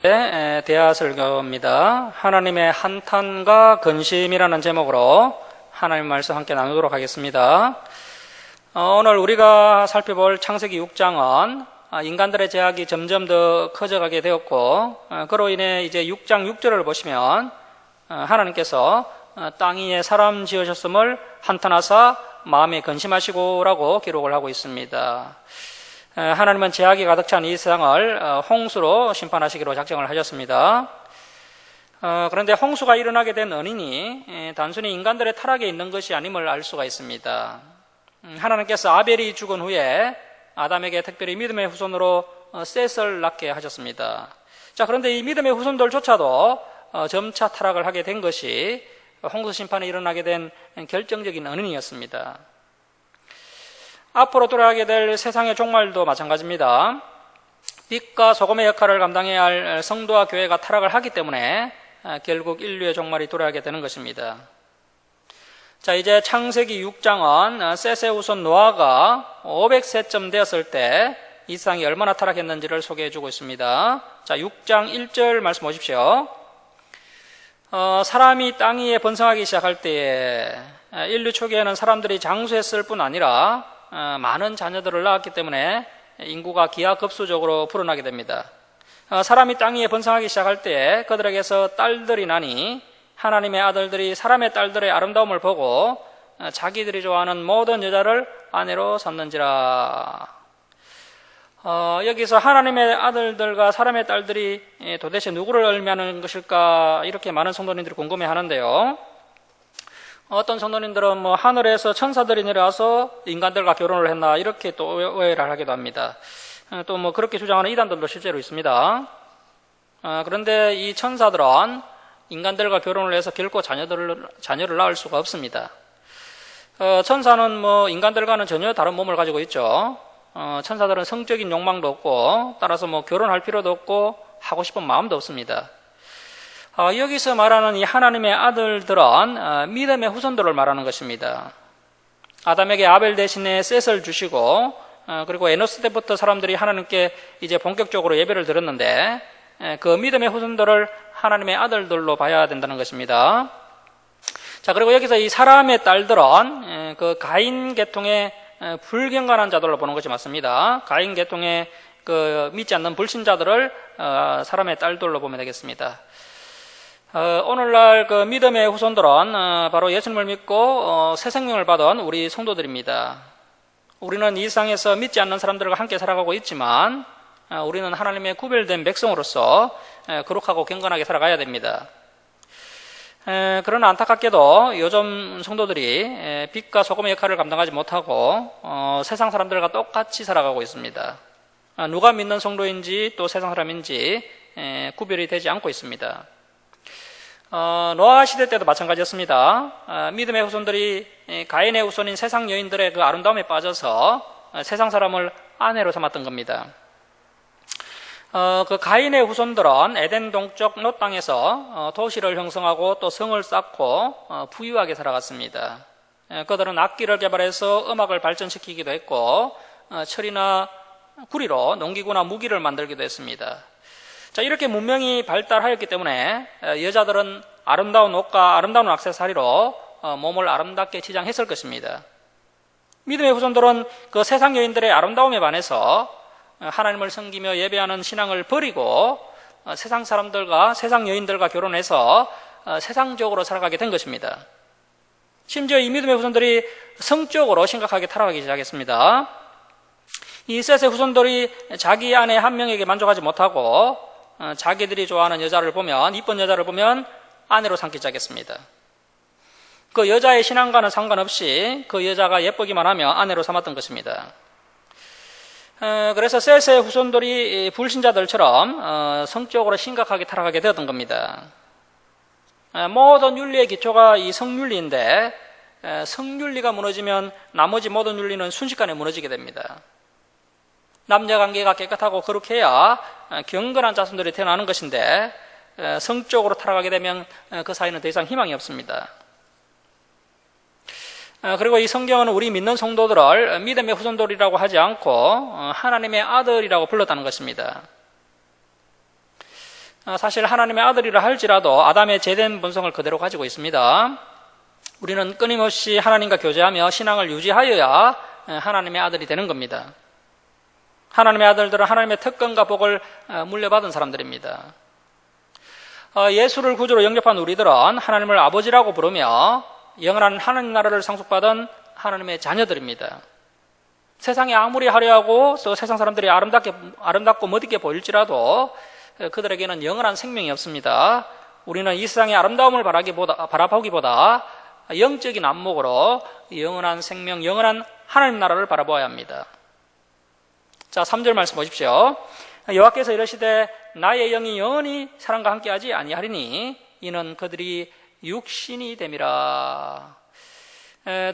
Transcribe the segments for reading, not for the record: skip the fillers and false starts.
대하 설교입니다. 하나님의 한탄과 근심이라는 제목으로 하나님 말씀 함께 나누도록 하겠습니다. 오늘 우리가 살펴볼 창세기 6장은 인간들의 죄악이 점점 더 커져가게 되었고, 그로 인해 이제 6장 6절을 보시면 하나님께서 땅 위에 사람 지으셨음을 한탄하사 마음에 근심하시고라고 기록을 하고 있습니다. 하나님은 죄악이 가득 찬 이 세상을 홍수로 심판하시기로 작정을 하셨습니다. 그런데 홍수가 일어나게 된 원인이 단순히 인간들의 타락에 있는 것이 아님을 알 수가 있습니다. 하나님께서 아벨이 죽은 후에 아담에게 특별히 믿음의 후손으로 셋을 낳게 하셨습니다. 자, 그런데 이 믿음의 후손들조차도 점차 타락을 하게 된 것이 홍수 심판이 일어나게 된 결정적인 원인이었습니다. 앞으로 돌아가게 될 세상의 종말도 마찬가지입니다. 빛과 소금의 역할을 감당해야 할 성도와 교회가 타락을 하기 때문에 결국 인류의 종말이 돌아가게 되는 것입니다. 자, 이제 창세기 6장은 셋의 후손 노아가 500세쯤 되었을 때 이 세상이 얼마나 타락했는지를 소개해주고 있습니다. 자, 6장 1절 말씀 보십시오. 사람이 땅 위에 번성하기 시작할 때에 인류 초기에는 사람들이 장수했을 뿐 아니라 많은 자녀들을 낳았기 때문에 인구가 기하급수적으로 불어나게 됩니다. 사람이 땅 위에 번성하기 시작할 때에 그들에게서 딸들이 나니 하나님의 아들들이 사람의 딸들의 아름다움을 보고 자기들이 좋아하는 모든 여자를 아내로 삼는지라. 여기서 하나님의 아들들과 사람의 딸들이 도대체 누구를 의미하는 것일까, 이렇게 많은 성도님들이 궁금해하는데요. 어떤 성도님들은 하늘에서 천사들이 내려와서 인간들과 결혼을 했나, 이렇게 또 오해를 하기도 합니다. 또 그렇게 주장하는 이단들도 실제로 있습니다. 그런데 이 천사들은 인간들과 결혼을 해서 결코 자녀를 낳을 수가 없습니다. 천사는 인간들과는 전혀 다른 몸을 가지고 있죠. 천사들은 성적인 욕망도 없고, 따라서 결혼할 필요도 없고, 하고 싶은 마음도 없습니다. 여기서 말하는 이 하나님의 아들들은 믿음의 후손들을 말하는 것입니다. 아담에게 아벨 대신에 셋을 주시고, 그리고 에노스 때부터 사람들이 하나님께 이제 본격적으로 예배를 드렸는데, 그 믿음의 후손들을 하나님의 아들들로 봐야 된다는 것입니다. 자, 그리고 여기서 이 사람의 딸들은 그 가인 계통의 불경건한 자들로 보는 것이 맞습니다. 가인 계통의 그 믿지 않는 불신자들을 사람의 딸들로 보면 되겠습니다. 오늘날 그 믿음의 후손들은 바로 예수님을 믿고 새 생명을 받은 우리 성도들입니다. 우리는 이 세상에서 믿지 않는 사람들과 함께 살아가고 있지만 우리는 하나님의 구별된 백성으로서 거룩하고 경건하게 살아가야 됩니다. 그러나 안타깝게도 요즘 성도들이 빛과 소금의 역할을 감당하지 못하고 세상 사람들과 똑같이 살아가고 있습니다. 누가 믿는 성도인지 또 세상 사람인지 구별이 되지 않고 있습니다. 노아 시대 때도 마찬가지였습니다. 믿음의 후손들이 가인의 후손인 세상 여인들의 그 아름다움에 빠져서 세상 사람을 아내로 삼았던 겁니다. 그 가인의 후손들은 에덴 동쪽 롯 땅에서 도시를 형성하고 또 성을 쌓고 부유하게 살아갔습니다. 그들은 악기를 개발해서 음악을 발전시키기도 했고 철이나 구리로 농기구나 무기를 만들기도 했습니다. 자, 이렇게 문명이 발달하였기 때문에 여자들은 아름다운 옷과 아름다운 액세서리로 몸을 아름답게 치장했을 것입니다. 믿음의 후손들은 그 세상 여인들의 아름다움에 반해서 하나님을 섬기며 예배하는 신앙을 버리고 세상 사람들과 세상 여인들과 결혼해서 세상적으로 살아가게 된 것입니다. 심지어 이 믿음의 후손들이 성적으로 심각하게 타락하기 시작했습니다. 이 셋의 후손들이 자기 아내 한 명에게 만족하지 못하고 자기들이 좋아하는 여자를 보면, 이쁜 여자를 보면 아내로 삼기 시작했습니다. 그 여자의 신앙과는 상관없이 그 여자가 예쁘기만 하면 아내로 삼았던 것입니다. 그래서 셋의 후손들이 불신자들처럼 성적으로 심각하게 타락하게 되었던 겁니다. 모든 윤리의 기초가 이 성윤리인데 성윤리가 무너지면 나머지 모든 윤리는 순식간에 무너지게 됩니다. 남녀관계가 깨끗하고 거룩해야 경건한 자손들이 태어나는 것인데 성적으로 타락하게 되면 그 사이는 더 이상 희망이 없습니다. 그리고 이 성경은 우리 믿는 성도들을 믿음의 후손들이라고 하지 않고 하나님의 아들이라고 불렀다는 것입니다. 사실 하나님의 아들이라 할지라도 아담의 제된 본성을 그대로 가지고 있습니다. 우리는 끊임없이 하나님과 교제하며 신앙을 유지하여야 하나님의 아들이 되는 겁니다. 하나님의 아들들은 하나님의 특권과 복을 물려받은 사람들입니다. 예수를 구주로 영접한 우리들은 하나님을 아버지라고 부르며 영원한 하나님 나라를 상속받은 하나님의 자녀들입니다. 세상이 아무리 화려하고 또 세상 사람들이 아름답고 멋있게 보일지라도 그들에게는 영원한 생명이 없습니다. 우리는 이 세상의 아름다움을 바라보기보다 영적인 안목으로 영원한 생명, 영원한 하나님 나라를 바라보아야 합니다. 자, 3절 말씀 보십시오. 여호와께서 이르시되 나의 영이 영원히 사람과 함께하지 아니하리니 이는 그들이 육신이 됨이라.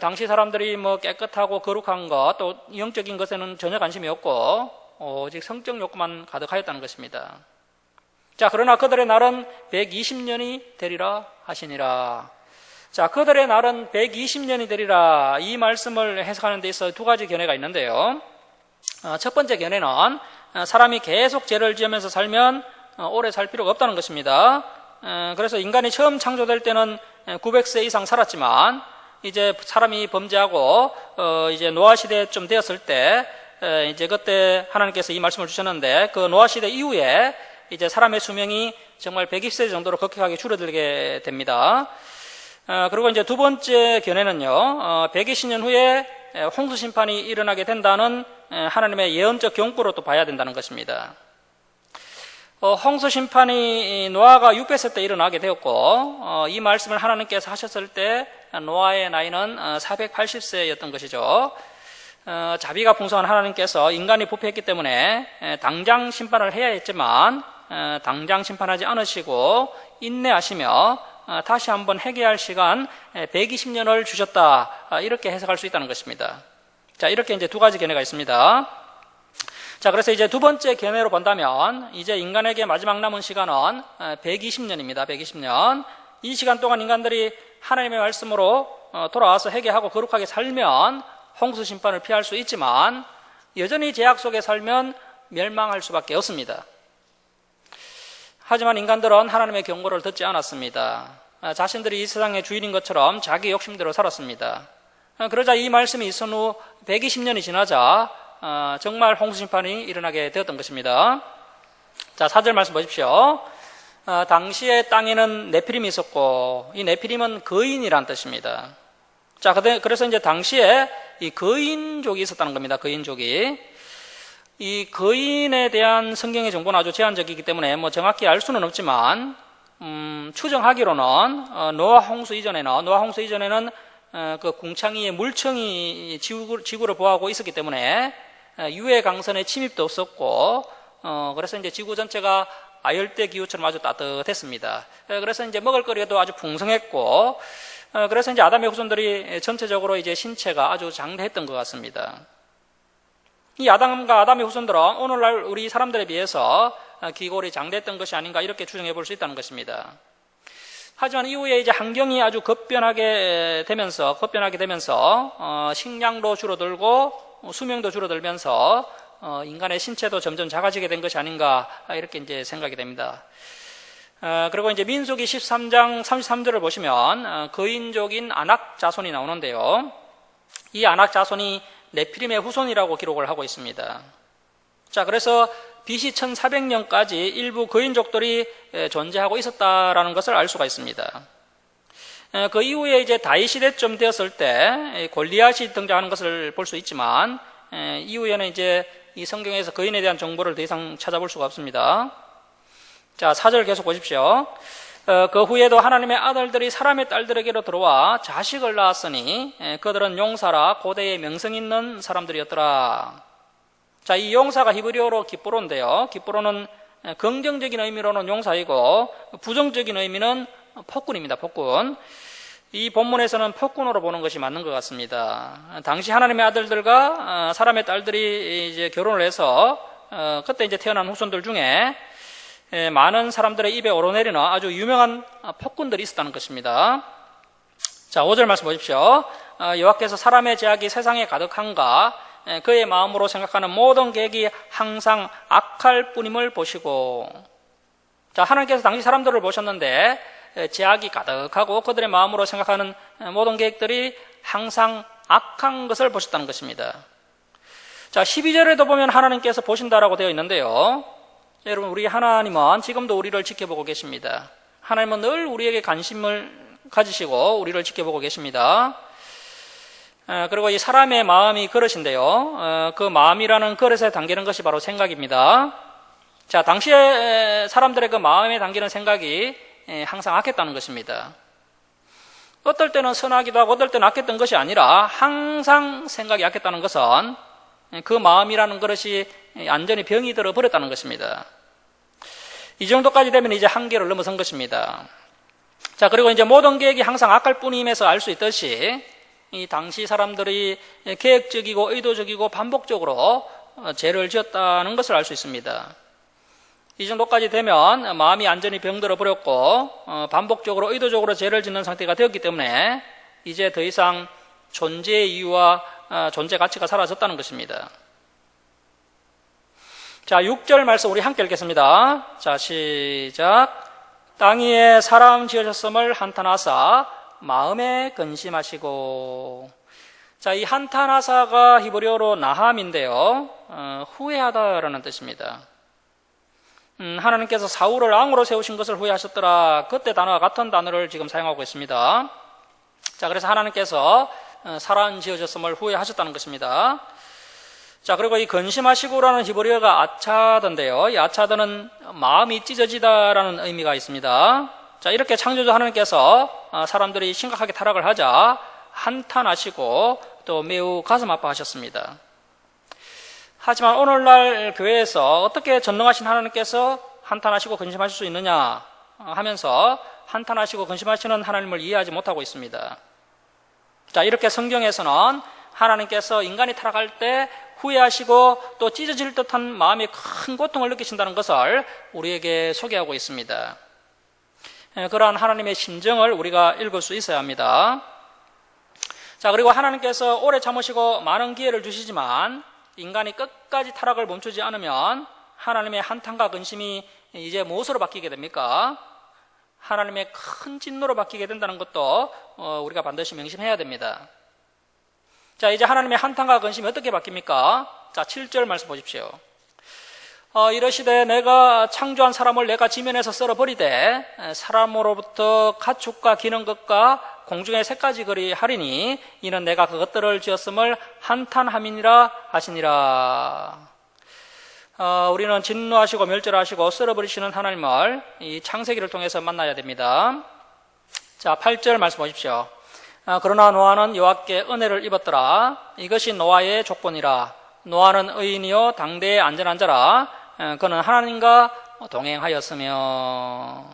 당시 사람들이 깨끗하고 거룩한 것, 또 영적인 것에는 전혀 관심이 없고 오직 성적 욕구만 가득하였다는 것입니다. 자, 그러나 그들의 날은 120년이 되리라 하시니라. 자, 그들의 날은 120년이 되리라. 이 말씀을 해석하는 데 있어 두 가지 견해가 있는데요. 첫 번째 견해는 사람이 계속 죄를 지으면서 살면 오래 살 필요가 없다는 것입니다. 그래서 인간이 처음 창조될 때는 900세 이상 살았지만 이제 사람이 범죄하고 이제 노아 시대쯤 되었을 때 이제 그때 하나님께서 이 말씀을 주셨는데 그 노아 시대 이후에 이제 사람의 수명이 정말 120세 정도로 급격하게 줄어들게 됩니다. 그리고 이제 두 번째 견해는요, 120년 후에 홍수 심판이 일어나게 된다는 하나님의 예언적 경고로 또 봐야 된다는 것입니다. 홍수 심판이 노아가 600세 때 일어나게 되었고, 이 말씀을 하나님께서 하셨을 때 노아의 나이는 480세였던 것이죠. 자비가 풍성한 하나님께서 인간이 부패했기 때문에 당장 심판을 해야 했지만 당장 심판하지 않으시고 인내하시며 다시 한번 회개할 시간 120년을 주셨다. 이렇게 해석할 수 있다는 것입니다. 자, 이렇게 이제 두 가지 견해가 있습니다. 자, 그래서 이제 두 번째 견해로 본다면 이제 인간에게 마지막 남은 시간은 120년입니다. 120년. 이 시간 동안 인간들이 하나님의 말씀으로 돌아와서 회개하고 거룩하게 살면 홍수 심판을 피할 수 있지만 여전히 죄악 속에 살면 멸망할 수밖에 없습니다. 하지만 인간들은 하나님의 경고를 듣지 않았습니다. 자신들이 이 세상의 주인인 것처럼 자기 욕심대로 살았습니다. 그러자 이 말씀이 있은 후 120년이 지나자 정말 홍수 심판이 일어나게 되었던 것입니다. 자, 4절 말씀 보십시오. 당시에 땅에는 네피림이 있었고 이 네피림은 거인이란 뜻입니다. 자, 그래서 이제 당시에 이 거인족이 있었다는 겁니다. 거인족이. 이 거인에 대한 성경의 정보는 아주 제한적이기 때문에 정확히 알 수는 없지만 추정하기로는 노아 홍수 이전에는 그 궁창위에 물청이 지구를 보호하고 있었기 때문에 유해 강선의 침입도 없었고 그래서 이제 지구 전체가 아열대 기후처럼 아주 따뜻했습니다. 그래서 이제 먹을거리도 아주 풍성했고 그래서 이제 아담의 후손들이 전체적으로 이제 신체가 아주 장대했던 것 같습니다. 이 아담과 아담의 후손들은 오늘날 우리 사람들에 비해서 기골이 장대했던 것이 아닌가 이렇게 추정해 볼 수 있다는 것입니다. 하지만 이후에 이제 환경이 아주 급변하게 되면서 식량도 줄어들고 수명도 줄어들면서 인간의 신체도 점점 작아지게 된 것이 아닌가 이렇게 이제 생각이 됩니다. 그리고 이제 민수기 13장 33절을 보시면 거인족인 아낙 자손이 나오는데요. 이 아낙 자손이 네피림의 후손이라고 기록을 하고 있습니다. 자, 그래서 BC 1400년까지 일부 거인족들이 존재하고 있었다라는 것을 알 수가 있습니다. 그 이후에 이제 다윗 시대쯤 되었을 때 골리앗이 등장하는 것을 볼 수 있지만 이후에는 이제 이 성경에서 거인에 대한 정보를 더 이상 찾아볼 수가 없습니다. 자, 4절 계속 보십시오. 그 후에도 하나님의 아들들이 사람의 딸들에게로 들어와 자식을 낳았으니 그들은 용사라 고대의 명성 있는 사람들이었더라. 자, 이 용사가 히브리어로 기뽀로인데요. 기뽀로는 긍정적인 의미로는 용사이고 부정적인 의미는 폭군입니다. 폭군. 이 본문에서는 폭군으로 보는 것이 맞는 것 같습니다. 당시 하나님의 아들들과 사람의 딸들이 이제 결혼을 해서 그때 이제 태어난 후손들 중에 많은 사람들의 입에 오르내리는 아주 유명한 폭군들이 있었다는 것입니다. 자, 5절 말씀 보십시오. 여호와께서 사람의 죄악이 세상에 가득한가 그의 마음으로 생각하는 모든 계획이 항상 악할 뿐임을 보시고. 자, 하나님께서 당시 사람들을 보셨는데 죄악이 가득하고 그들의 마음으로 생각하는 모든 계획들이 항상 악한 것을 보셨다는 것입니다. 자, 12절에도 보면 하나님께서 보신다라고 되어 있는데요. 여러분, 우리 하나님은 지금도 우리를 지켜보고 계십니다. 하나님은 늘 우리에게 관심을 가지시고 우리를 지켜보고 계십니다. 그리고 이 사람의 마음이 그릇인데요. 그 마음이라는 그릇에 담기는 것이 바로 생각입니다. 자, 당시에 사람들의 그 마음에 담기는 생각이 항상 악했다는 것입니다. 어떨 때는 선하기도 하고 어떨 때는 악했던 것이 아니라 항상 생각이 악했다는 것은 그 마음이라는 그릇이 완전히 병이 들어 버렸다는 것입니다. 이 정도까지 되면 이제 한계를 넘어선 것입니다. 자, 그리고 이제 모든 계획이 항상 악할 뿐임에서 알 수 있듯이 이 당시 사람들이 계획적이고 의도적이고 반복적으로 죄를 지었다는 것을 알 수 있습니다. 이 정도까지 되면 마음이 완전히 병들어 버렸고 반복적으로 의도적으로 죄를 짓는 상태가 되었기 때문에 이제 더 이상 존재의 이유와 존재 가치가 사라졌다는 것입니다. 자, 6절 말씀 우리 함께 읽겠습니다. 자, 시작. 땅 위에 사람 지으셨음을 한탄하사 마음에 근심하시고. 자, 이 한탄하사가 히브리어로 나함인데요. 후회하다라는 뜻입니다. 하나님께서 사울을 왕으로 세우신 것을 후회하셨더라. 그때 단어와 같은 단어를 지금 사용하고 있습니다. 자, 그래서 하나님께서 사람 지으셨음을 후회하셨다는 것입니다. 자, 그리고 이 근심하시고라는 히브리어가 아차드인데요. 이 아차드는 마음이 찢어지다라는 의미가 있습니다. 자, 이렇게 창조주 하나님께서 사람들이 심각하게 타락을 하자 한탄하시고 또 매우 가슴 아파하셨습니다. 하지만 오늘날 교회에서 어떻게 전능하신 하나님께서 한탄하시고 근심하실 수 있느냐 하면서 한탄하시고 근심하시는 하나님을 이해하지 못하고 있습니다. 자, 이렇게 성경에서는 하나님께서 인간이 타락할 때 후회하시고 또 찢어질 듯한 마음의 큰 고통을 느끼신다는 것을 우리에게 소개하고 있습니다. 그러한 하나님의 심정을 우리가 읽을 수 있어야 합니다. 자, 그리고 하나님께서 오래 참으시고 많은 기회를 주시지만 인간이 끝까지 타락을 멈추지 않으면 하나님의 한탄과 근심이 이제 무엇으로 바뀌게 됩니까? 하나님의 큰 진노로 바뀌게 된다는 것도 우리가 반드시 명심해야 됩니다. 자, 이제 하나님의 한탄과 근심이 어떻게 바뀝니까? 자, 7절 말씀 보십시오. 이러시되 내가 창조한 사람을 내가 지면에서 썰어버리되 사람으로부터 가축과 기는 것과 공중의 새까지 그리 하리니 이는 내가 그것들을 지었음을 한탄함이니라 하시니라. 우리는 진노하시고 멸절하시고 썰어버리시는 하나님을 이 창세기를 통해서 만나야 됩니다. 자, 8절 말씀 보십시오. 그러나 노아는 여호와께 은혜를 입었더라. 이것이 노아의 조건이라. 노아는 의인이요 당대의 안전한 자라. 그는 하나님과 동행하였으며.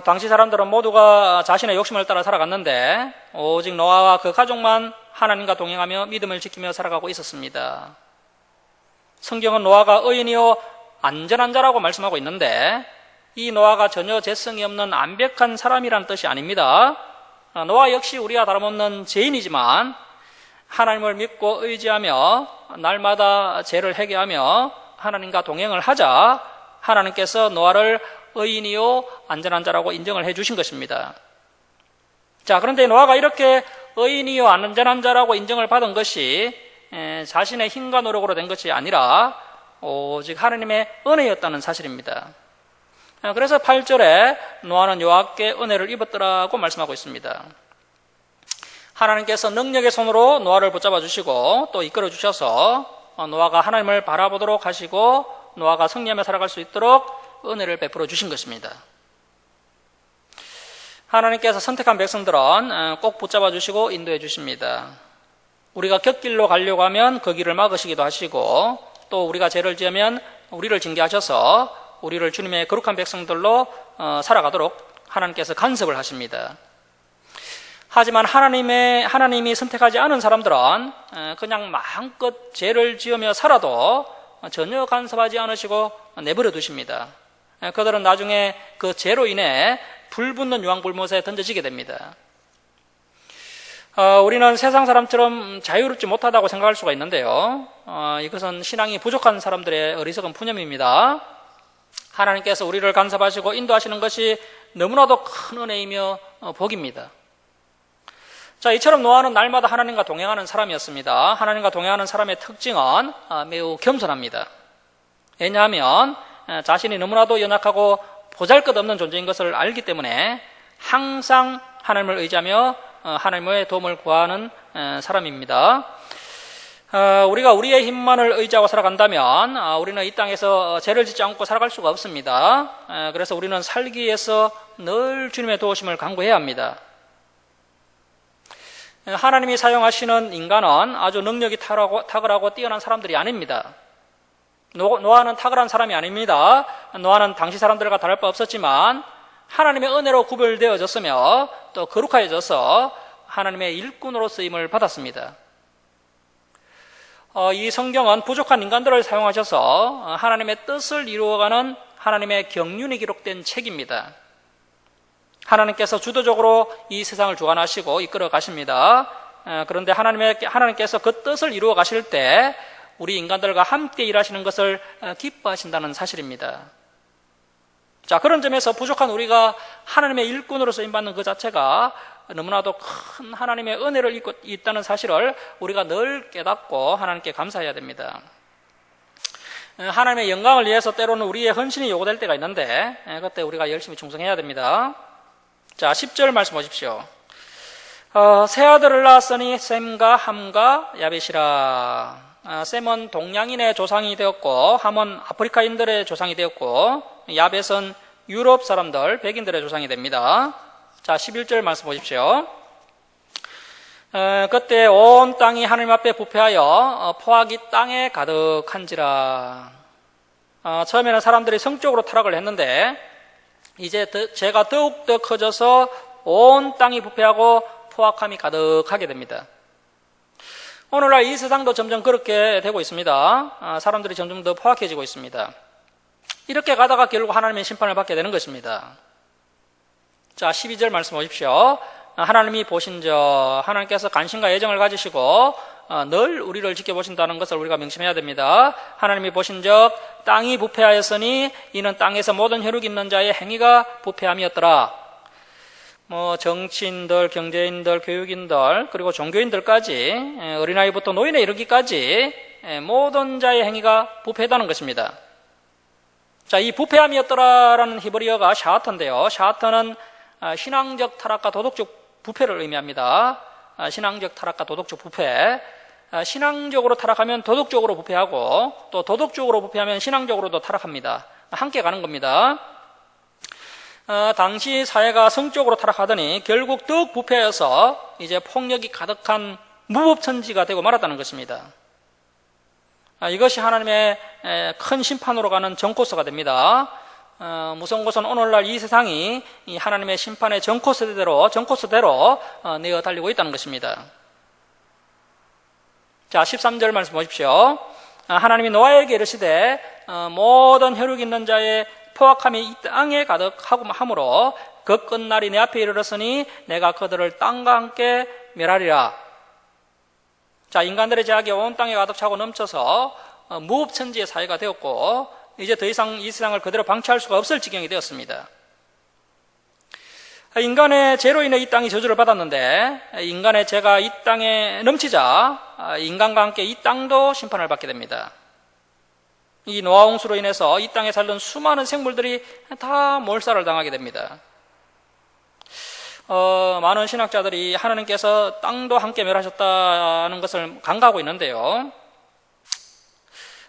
당시 사람들은 모두가 자신의 욕심을 따라 살아갔는데 오직 노아와 그 가족만 하나님과 동행하며 믿음을 지키며 살아가고 있었습니다. 성경은 노아가 의인이요 안전한 자라고 말씀하고 있는데 이 노아가 전혀 죄성이 없는 완벽한 사람이라는 뜻이 아닙니다. 노아 역시 우리와 다름없는 죄인이지만 하나님을 믿고 의지하며 날마다 죄를 회개하며 하나님과 동행을 하자 하나님께서 노아를 의인이요 안전한 자라고 인정을 해주신 것입니다. 자, 그런데 노아가 이렇게 의인이요 안전한 자라고 인정을 받은 것이 자신의 힘과 노력으로 된 것이 아니라 오직 하나님의 은혜였다는 사실입니다. 그래서 8절에 노아는 여호와께 은혜를 입었더라고 말씀하고 있습니다. 하나님께서 능력의 손으로 노아를 붙잡아 주시고 또 이끌어 주셔서 노아가 하나님을 바라보도록 하시고 노아가 승리하며 살아갈 수 있도록 은혜를 베풀어 주신 것입니다. 하나님께서 선택한 백성들은 꼭 붙잡아 주시고 인도해 주십니다. 우리가 곁길로 가려고 하면 그 길을 막으시기도 하시고 또 우리가 죄를 지으면 우리를 징계하셔서 우리를 주님의 거룩한 백성들로 살아가도록 하나님께서 간섭을 하십니다. 하지만 하나님이 선택하지 않은 사람들은 그냥 마음껏 죄를 지으며 살아도 전혀 간섭하지 않으시고 내버려 두십니다. 그들은 나중에 그 죄로 인해 불붙는 유황불못에 던져지게 됩니다. 우리는 세상 사람처럼 자유롭지 못하다고 생각할 수가 있는데요. 이것은 신앙이 부족한 사람들의 어리석은 푸념입니다. 하나님께서 우리를 간섭하시고 인도하시는 것이 너무나도 큰 은혜이며 복입니다. 자, 이처럼 노아는 날마다 하나님과 동행하는 사람이었습니다. 하나님과 동행하는 사람의 특징은 매우 겸손합니다. 왜냐하면 자신이 너무나도 연약하고 보잘것없는 존재인 것을 알기 때문에 항상 하나님을 의지하며 하나님의 도움을 구하는 사람입니다. 우리가 우리의 힘만을 의지하고 살아간다면 우리는 이 땅에서 죄를 짓지 않고 살아갈 수가 없습니다. 그래서 우리는 살기 위해서 늘 주님의 도우심을 간구해야 합니다. 하나님이 사용하시는 인간은 아주 능력이 탁월하고 뛰어난 사람들이 아닙니다. 노아는 탁월한 사람이 아닙니다. 노아는 당시 사람들과 다를 바 없었지만 하나님의 은혜로 구별되어졌으며 또 거룩하여져서 하나님의 일꾼으로 쓰임을 받았습니다. 이 성경은 부족한 인간들을 사용하셔서 하나님의 뜻을 이루어가는 하나님의 경륜이 기록된 책입니다. 하나님께서 주도적으로 이 세상을 주관하시고 이끌어 가십니다. 그런데 하나님께서 그 뜻을 이루어 가실 때 우리 인간들과 함께 일하시는 것을 기뻐하신다는 사실입니다. 자, 그런 점에서 부족한 우리가 하나님의 일꾼으로 쓰임받는 그 자체가 너무나도 큰 하나님의 은혜를 입고 있다는 사실을 우리가 늘 깨닫고 하나님께 감사해야 됩니다. 하나님의 영광을 위해서 때로는 우리의 헌신이 요구될 때가 있는데 그때 우리가 열심히 충성해야 됩니다. 자, 10절 말씀 보십시오. 세 아들을 낳았으니 셈과 함과 야벳이라. 셈은 동양인의 조상이 되었고 함은 아프리카인들의 조상이 되었고 야벳은 유럽 사람들, 백인들의 조상이 됩니다. 자, 11절 말씀 보십시오. 그때 온 땅이 하나님 앞에 부패하여 포악이 땅에 가득한지라. 처음에는 사람들이 성적으로 타락을 했는데 이제 죄가 더욱더 커져서 온 땅이 부패하고 포악함이 가득하게 됩니다. 오늘날 이 세상도 점점 그렇게 되고 있습니다. 사람들이 점점 더 포악해지고 있습니다. 이렇게 가다가 결국 하나님의 심판을 받게 되는 것입니다. 자, 12절 말씀 보십시오. 하나님이 보신즉, 하나님께서 관심과 애정을 가지시고 늘 우리를 지켜보신다는 것을 우리가 명심해야 됩니다. 하나님이 보신즉 땅이 부패하였으니 이는 땅에서 모든 혈육 있는 자의 행위가 부패함이었더라. 정치인들, 경제인들, 교육인들, 그리고 종교인들까지 어린아이부터 노인에 이르기까지 모든 자의 행위가 부패하다는 것입니다. 자, 이 부패함이었더라라는 히브리어가 샤하터인데요. 샤하터는 신앙적 타락과 도덕적 부패를 의미합니다. 신앙적 타락과 도덕적 부패. 신앙적으로 타락하면 도덕적으로 부패하고 또 도덕적으로 부패하면 신앙적으로도 타락합니다. 함께 가는 겁니다. 당시 사회가 성적으로 타락하더니 결국 더욱 부패해서 이제 폭력이 가득한 무법천지가 되고 말았다는 것입니다. 이것이 하나님의 큰 심판으로 가는 정코스가 됩니다. 무서운 것은 오늘날 이 세상이 이 하나님의 심판의 정코스대로 내어 달리고 있다는 것입니다. 자, 13절 말씀 보십시오. 하나님이 노아에게 이르시되 모든 혈육 있는 자의 포악함이 이 땅에 가득하고 하므로 그 끝날이 내 앞에 이르렀으니 내가 그들을 땅과 함께 멸하리라. 자, 인간들의 죄악이 온 땅에 가득 차고 넘쳐서 무법천지의 사회가 되었고 이제 더 이상 이 세상을 그대로 방치할 수가 없을 지경이 되었습니다. 인간의 죄로 인해 이 땅이 저주를 받았는데 인간의 죄가 이 땅에 넘치자 인간과 함께 이 땅도 심판을 받게 됩니다. 이 노아 홍수로 인해서 이 땅에 살던 수많은 생물들이 다 몰살을 당하게 됩니다. 많은 신학자들이 하나님께서 땅도 함께 멸하셨다는 것을 간과하고 있는데요.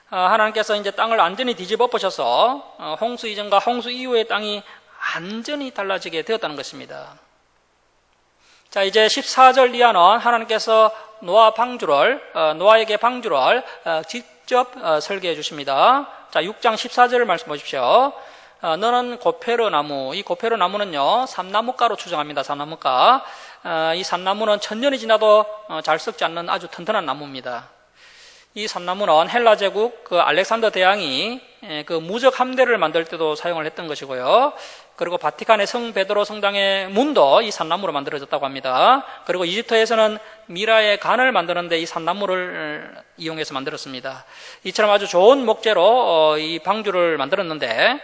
하나님께서 이제 땅을 완전히 뒤집어 엎으셔서 홍수 이전과 홍수 이후의 땅이 완전히 달라지게 되었다는 것입니다. 자, 이제 14절 이하는 하나님께서 노아에게 방주를 직접 설계해 주십니다. 자, 6장 14절을 말씀 보십시오. 너는 고페르 나무, 이 고페르 나무는요, 삼나무가로 추정합니다. 삼나무가. 이 삼나무는 천년이 지나도 잘 썩지 않는 아주 튼튼한 나무입니다. 이 삼나무는 헬라 제국 알렉산더 대왕이 그 무적 함대를 만들 때도 사용을 했던 것이고요. 그리고 바티칸의 성 베드로 성당의 문도 이 삼나무로 만들어졌다고 합니다. 그리고 이집트에서는 미라의 간을 만드는데 이 삼나무를 이용해서 만들었습니다. 이처럼 아주 좋은 목재로 이 방주를 만들었는데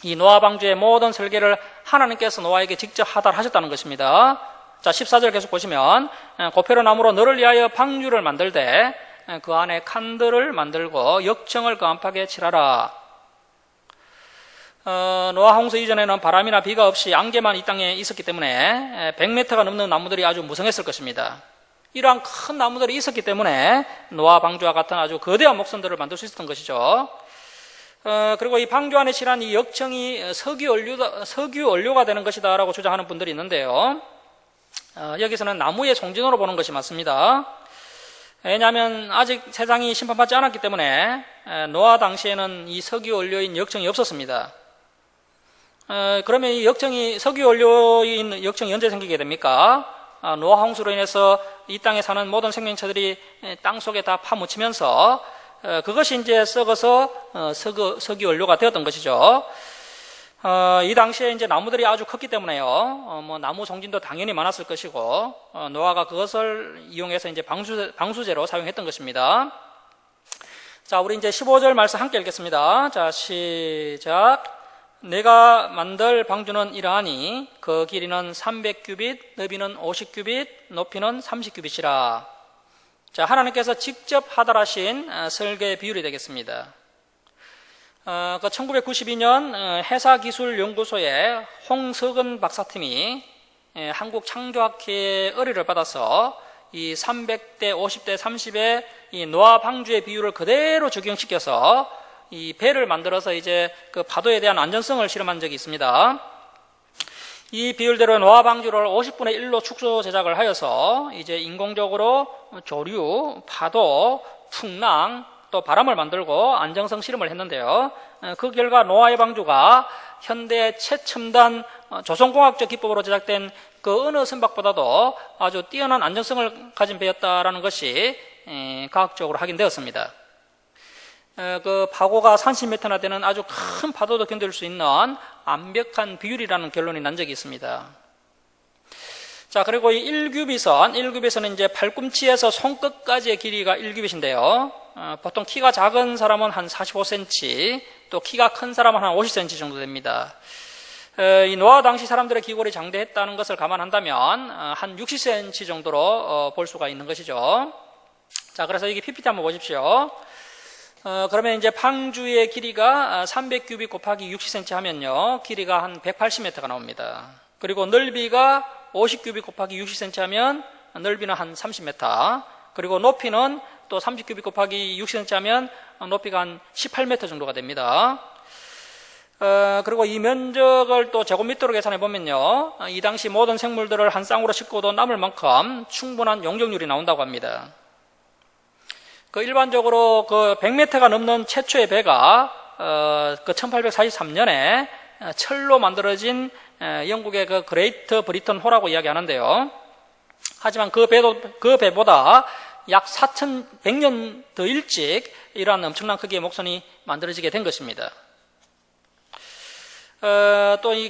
이 노아 방주의 모든 설계를 하나님께서 노아에게 직접 하달하셨다는 것입니다. 자, 14절 계속 보시면 고페로 나무로 너를 위하여 방주를 만들되 그 안에 칸들을 만들고 역청을 그 안팎에 칠하라. 노아 홍수 이전에는 바람이나 비가 없이 안개만 이 땅에 있었기 때문에 100m가 넘는 나무들이 아주 무성했을 것입니다. 이러한 큰 나무들이 있었기 때문에 노아 방주와 같은 아주 거대한 목선들을 만들 수 있었던 것이죠. 그리고 이 방주 안에 칠한 이 역청이 석유 원료가 되는 것이다 라고 주장하는 분들이 있는데요. 여기서는 나무의 송진으로 보는 것이 맞습니다. 왜냐하면 아직 세상이 심판받지 않았기 때문에 노아 당시에는 이 석유 원료인 역청이 없었습니다. 그러면 이 역청이 석유 원료인 역청이 언제 생기게 됩니까? 노아 홍수로 인해서 이 땅에 사는 모든 생명체들이 땅 속에 다 파묻히면서 그것이 이제 썩어서 석유 원료가 되었던 것이죠. 이 당시에 이제 나무들이 아주 컸기 때문에요. 나무 송진도 당연히 많았을 것이고, 노아가 그것을 이용해서 이제 방수제로 사용했던 것입니다. 자, 우리 이제 15절 말씀 함께 읽겠습니다. 자, 시작. 내가 만들 방주는 이러하니 그 길이는 300규빗, 너비는 50규빗, 높이는 30규빗이라. 자, 하나님께서 직접 하달하신 설계 비율이 되겠습니다. 1992년 해사기술연구소의 홍석은 박사팀이 한국 창조학회의 의뢰를 받아서 이 300대 50대 30의 이 노아 방주의 비율을 그대로 적용시켜서 이 배를 만들어서 이제 그 파도에 대한 안전성을 실험한 적이 있습니다. 이 비율대로 노아 방주를 50분의 1로 축소 제작을 하여서 이제 인공적으로 조류, 파도, 풍랑, 또 바람을 만들고 안정성 실험을 했는데요. 그 결과 노아의 방주가 현대 최첨단 조선공학적 기법으로 제작된 그 어느 선박보다도 아주 뛰어난 안정성을 가진 배였다라는 것이 과학적으로 확인되었습니다. 그 파고가 30m나 되는 아주 큰 파도도 견딜 수 있는 완벽한 비율이라는 결론이 난 적이 있습니다. 자, 그리고 이 1규빗은 이제 팔꿈치에서 손끝까지의 길이가 1규빗인데요. 보통 키가 작은 사람은 한 45cm, 또 키가 큰 사람은 한 50cm 정도 됩니다. 이 노아 당시 사람들의 기골이 장대했다는 것을 감안한다면 한 60cm 정도로 볼 수가 있는 것이죠. 자, 그래서 여기 PPT 한번 보십시오. 그러면 이제 방주의 길이가 300규빗 곱하기 60cm 하면요, 길이가 한 180m가 나옵니다. 그리고 넓이가 50규빗 곱하기 60cm 하면 넓이는 한 30m, 그리고 높이는 또 30규빗 곱하기 60cm 하면 높이가 한 18m 정도가 됩니다. 그리고 이 면적을 또 제곱미터로 계산해 보면요, 이 당시 모든 생물들을 한 쌍으로 싣고도 남을 만큼 충분한 용적률이 나온다고 합니다. 그 일반적으로 그 100m가 넘는 최초의 배가 그 1843년에 철로 만들어진 영국의 그 그레이트 브리턴 호라고 이야기하는데요. 하지만 그 배보다 약 4100년 더 일찍 이러한 엄청난 크기의 목선이 만들어지게 된 것입니다.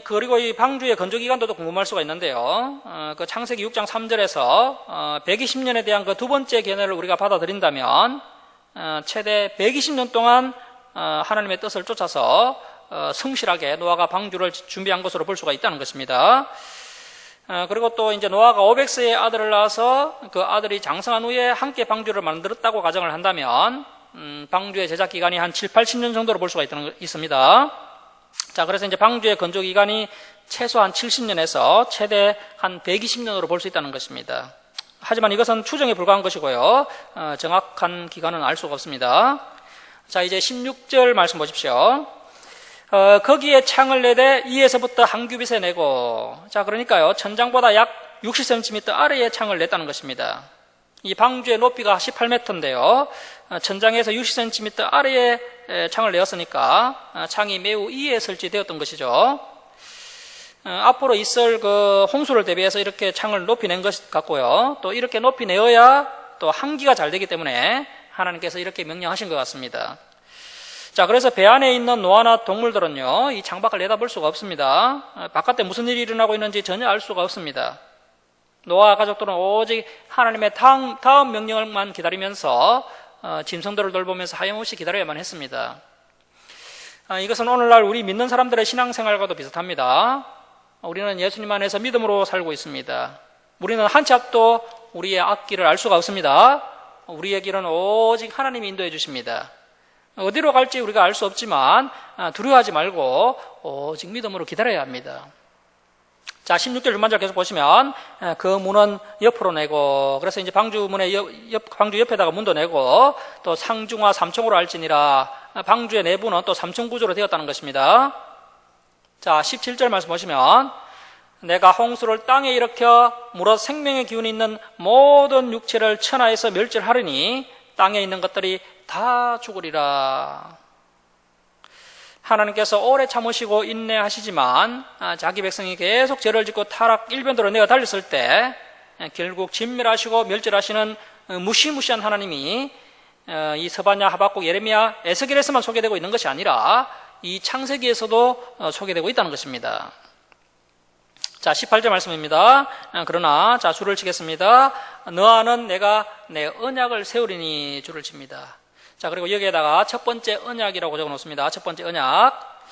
그리고 이 방주의 건조 기간도 궁금할 수가 있는데요. 그 창세기 6장 3절에서 120년에 대한 그 두 번째 계획을 우리가 받아들인다면 최대 120년 동안 하나님의 뜻을 쫓아서 성실하게 노아가 방주를 준비한 것으로 볼 수가 있다는 것입니다. 그리고 또 이제 노아가 500세의 아들을 낳아서 그 아들이 장성한 후에 함께 방주를 만들었다고 가정을 한다면 방주의 제작 기간이 한 7, 80년 정도로 볼 수가 있습니다. 자, 그래서 이제 방주의 건조 기간이 최소한 70년에서 최대 한 120년으로 볼 수 있다는 것입니다. 하지만 이것은 추정에 불과한 것이고요. 정확한 기간은 알 수가 없습니다. 자, 이제 16절 말씀 보십시오. 거기에 창을 내되 이에서부터 한 규빗에 내고, 자, 그러니까요, 천장보다 약 60cm 아래에 창을 냈다는 것입니다. 이 방주의 높이가 18m인데요, 천장에서 60cm 아래에 창을 내었으니까 창이 매우 이에 설치되었던 것이죠. 앞으로 있을 그 홍수를 대비해서 이렇게 창을 높이 낸 것 같고요, 또 이렇게 높이 내어야 또 환기가 잘 되기 때문에 하나님께서 이렇게 명령하신 것 같습니다. 자, 그래서 배 안에 있는 노아나 동물들은요, 이 창밖을 내다볼 수가 없습니다. 바깥에 무슨 일이 일어나고 있는지 전혀 알 수가 없습니다. 노아 가족들은 오직 하나님의 다음 명령을만 기다리면서 짐승들을 돌보면서 하염없이 기다려야만 했습니다. 이것은 오늘날 우리 믿는 사람들의 신앙생활과도 비슷합니다. 우리는 예수님 안에서 믿음으로 살고 있습니다. 우리는 한 치 앞도 우리의 앞길을 알 수가 없습니다. 우리의 길은 오직 하나님이 인도해 주십니다. 어디로 갈지 우리가 알 수 없지만 두려워하지 말고 오직 믿음으로 기다려야 합니다. 자, 16절 중반절 계속 보시면 그 문은 옆으로 내고, 그래서 이제 방주문의 방주 옆에다가 문도 내고, 또 상중하 삼청으로 알지니라, 방주의 내부는 또 삼청 구조로 되었다는 것입니다. 자, 17절 말씀 보시면 내가 홍수를 땅에 일으켜 물어 생명의 기운이 있는 모든 육체를 천하에서 멸절하리니 땅에 있는 것들이 다 죽으리라. 하나님께서 오래 참으시고 인내하시지만 자기 백성이 계속 죄를 짓고 타락 일변도로 내어 달렸을 때 결국 진멸하시고 멸절하시는 무시무시한 하나님이 이 스바냐, 하박국, 예레미야, 에스겔에서만 소개되고 있는 것이 아니라 이 창세기에서도 소개되고 있다는 것입니다. 자, 18절 말씀입니다. 그러나 자, 줄을 치겠습니다. 너와는 내가 내 언약을 세우리니, 줄을 칩니다. 자, 그리고 여기에다가 첫 번째 언약이라고 적어 놓습니다. 첫 번째 언약.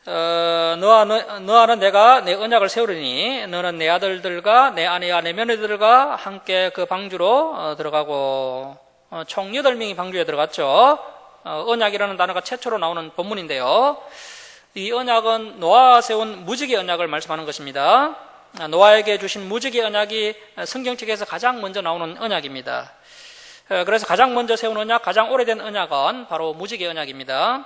너와는 내가 내 언약을 세우리니 너는 내 아들들과 내 아내와 내 며느리들과 함께 그 방주로 들어가고, 총 8명이 방주에 들어갔죠. 언약이라는 단어가 최초로 나오는 본문인데요. 이 언약은 노아가 세운 무지개 언약을 말씀하는 것입니다. 노아에게 주신 무지개 언약이 성경책에서 가장 먼저 나오는 언약입니다. 그래서 가장 먼저 세운 언약, 가장 오래된 언약은 바로 무지개 언약입니다.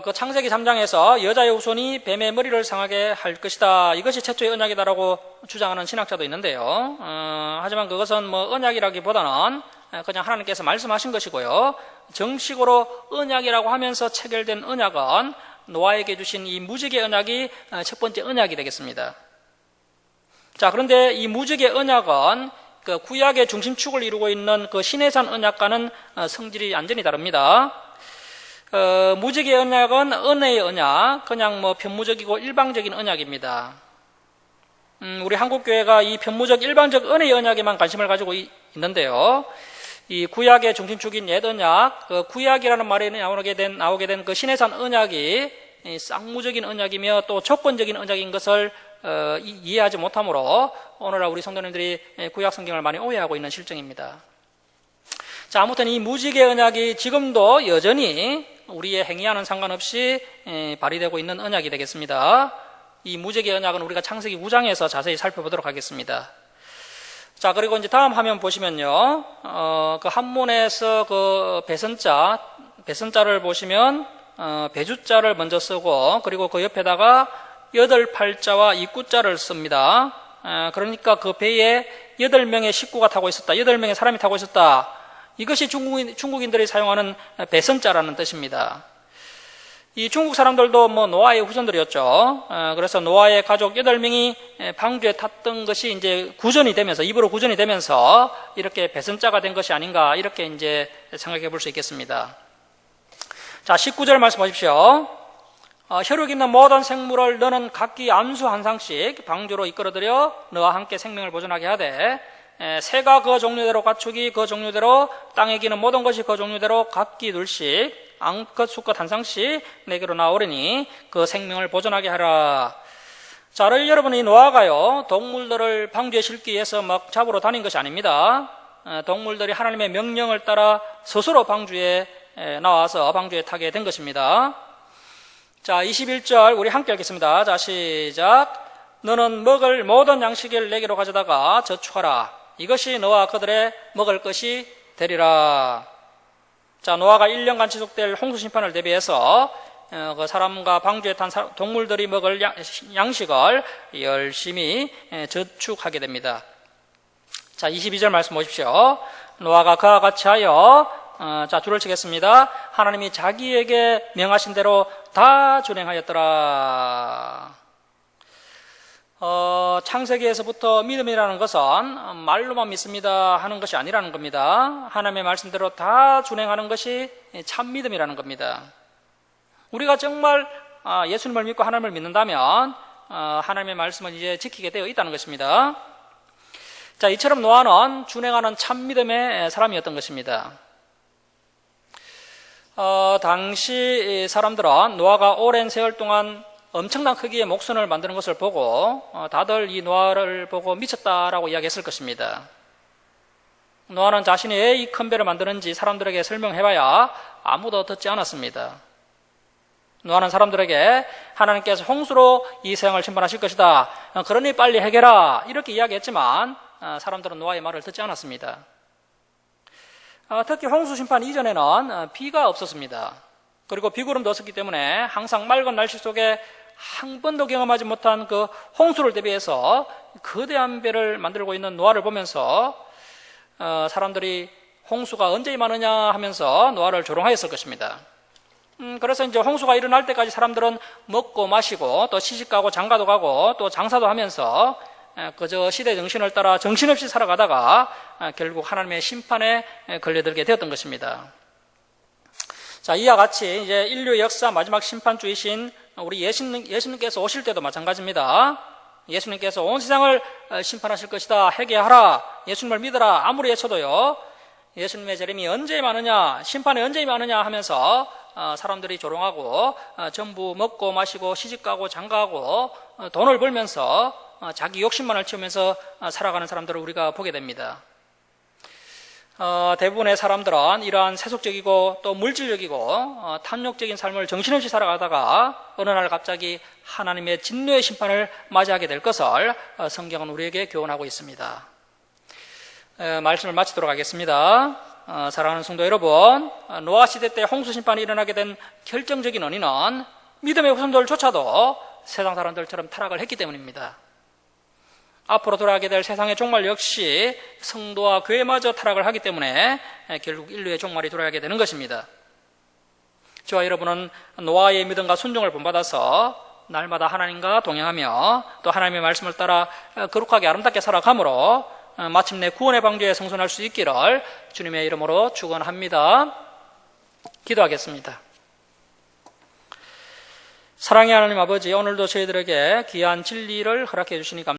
그 창세기 3장에서 여자의 후손이 뱀의 머리를 상하게 할 것이다, 이것이 최초의 언약이다라고 주장하는 신학자도 있는데요. 하지만 그것은 뭐 언약이라기보다는 그냥 하나님께서 말씀하신 것이고요. 정식으로 언약이라고 하면서 체결된 언약은 노아에게 주신 이 무지개 언약이 첫 번째 언약이 되겠습니다. 자, 그런데 이 무지개 언약은 그 구약의 중심축을 이루고 있는 그 시내산 언약과는 성질이 완전히 다릅니다. 무지개 언약은 은혜의 언약, 그냥 뭐 편무적이고 일방적인 언약입니다. 우리 한국교회가 이 편무적 일방적 은혜의 언약에만 관심을 가지고 있는데요. 이 구약의 중심축인 옛 언약, 그 구약이라는 말에 나오게 된 그 시내산 언약이 쌍무적인 언약이며 또 조건적인 언약인 것을 이해하지 못하므로 오늘날 우리 성도님들이 구약 성경을 많이 오해하고 있는 실정입니다. 자, 아무튼 이 무지개 언약이 지금도 여전히 우리의 행위와는 상관없이 발휘되고 있는 언약이 되겠습니다. 이 무지개 언약은 우리가 창세기 9장에서 자세히 살펴보도록 하겠습니다. 자, 그리고 이제 다음 화면 보시면요, 그 한문에서 그 배선자를 보시면 배주자를 먼저 쓰고, 그리고 그 옆에다가 8팔자와 입구자를 씁니다. 그러니까 그 배에 8명의 식구가 타고 있었다, 8명의 사람이 타고 있었다, 이것이 중국인들이 사용하는 배선자라는 뜻입니다. 이 중국 사람들도 뭐 노아의 후손들이었죠. 그래서 노아의 가족 8명이 방주에 탔던 것이 이제 구전이 되면서, 입으로 구전이 되면서 이렇게 배선자가 된 것이 아닌가, 이렇게 이제 생각해 볼 수 있겠습니다. 자, 19절 말씀 보십시오. 혈육 있는 모든 생물을 너는 각기 암수 한 상씩 방주로 이끌어들여 너와 함께 생명을 보존하게 하되, 새가 그 종류대로, 가축이 그 종류대로, 땅에 기는 모든 것이 그 종류대로 각기 둘씩, 암컷 수컷 한 상씩 내게로 나오리니 그 생명을 보존하게 하라. 자, 여러분, 이 노아가요, 동물들을 방주에 싣기 위해서 막 잡으러 다닌 것이 아닙니다. 동물들이 하나님의 명령을 따라 스스로 방주에 나와서 방주에 타게 된 것입니다. 자, 21절 우리 함께 읽겠습니다. 자, 시작. 너는 먹을 모든 양식을 내게로 가져다가 저축하라. 이것이 너와 그들의 먹을 것이 되리라. 자, 노아가 1년간 지속될 홍수 심판을 대비해서 그 사람과 방주에 탄 동물들이 먹을 양식을 열심히 저축하게 됩니다. 자, 22절 말씀 보십시오. 노아가 그와 같이 하여, 자, 줄을 치겠습니다. 하나님이 자기에게 명하신 대로 다 준행하였더라. 창세기에서부터 믿음이라는 것은 말로만 믿습니다 하는 것이 아니라는 겁니다. 하나님의 말씀대로 다 준행하는 것이 참 믿음이라는 겁니다. 우리가 정말 예수님을 믿고 하나님을 믿는다면 하나님의 말씀은 이제 지키게 되어 있다는 것입니다. 자, 이처럼 노아는 준행하는 참 믿음의 사람이었던 것입니다. 당시 사람들은 노아가 오랜 세월 동안 엄청난 크기의 목선을 만드는 것을 보고 다들 이 노아를 보고 미쳤다라고 이야기했을 것입니다. 노아는 자신이 왜 이 큰 배를 만드는지 사람들에게 설명해봐야 아무도 듣지 않았습니다. 노아는 사람들에게 하나님께서 홍수로 이 세상을 심판하실 것이다. 그러니 빨리 해결하. 이렇게 이야기했지만 사람들은 노아의 말을 듣지 않았습니다. 특히 홍수 심판 이전에는 비가 없었습니다. 그리고 비구름도 없었기 때문에 항상 맑은 날씨 속에 한 번도 경험하지 못한 그 홍수를 대비해서 거대한 배를 만들고 있는 노아를 보면서 사람들이 홍수가 언제 임하느냐 하면서 노아를 조롱하였을 것입니다. 그래서 이제 홍수가 일어날 때까지 사람들은 먹고 마시고 또 시집가고 장가도 가고 또 장사도 하면서 그저 시대 정신을 따라 정신없이 살아가다가 결국 하나님의 심판에 걸려들게 되었던 것입니다. 자, 이와 같이 이제 인류 역사 마지막 심판주이신 우리 예수님께서 오실 때도 마찬가지입니다. 예수님께서 온 세상을 심판하실 것이다. 회개하라. 예수님을 믿어라. 아무리 외쳐도요. 예수님의 재림이 언제 임하느냐, 심판이 언제 임하느냐 하면서 사람들이 조롱하고 전부 먹고 마시고 시집가고 장가하고 돈을 벌면서 자기 욕심만을 채우면서 살아가는 사람들을 우리가 보게 됩니다. 대부분의 사람들은 이러한 세속적이고 또 물질적이고 탐욕적인 삶을 정신없이 살아가다가 어느 날 갑자기 하나님의 진노의 심판을 맞이하게 될 것을 성경은 우리에게 교훈하고 있습니다. 말씀을 마치도록 하겠습니다. 사랑하는 성도 여러분, 노아 시대 때 홍수 심판이 일어나게 된 결정적인 원인은 믿음의 후손들조차도 세상 사람들처럼 타락을 했기 때문입니다. 앞으로 돌아가게 될 세상의 종말 역시 성도와 교회마저 타락을 하기 때문에 결국 인류의 종말이 돌아가게 되는 것입니다. 저와 여러분은 노아의 믿음과 순종을 본받아서 날마다 하나님과 동행하며 또 하나님의 말씀을 따라 거룩하게 아름답게 살아감으로 마침내 구원의 방주에 성선할 수 있기를 주님의 이름으로 축원합니다. 기도하겠습니다. 사랑의 하나님 아버지, 오늘도 저희들에게 귀한 진리를 허락해 주시니 감사합니다.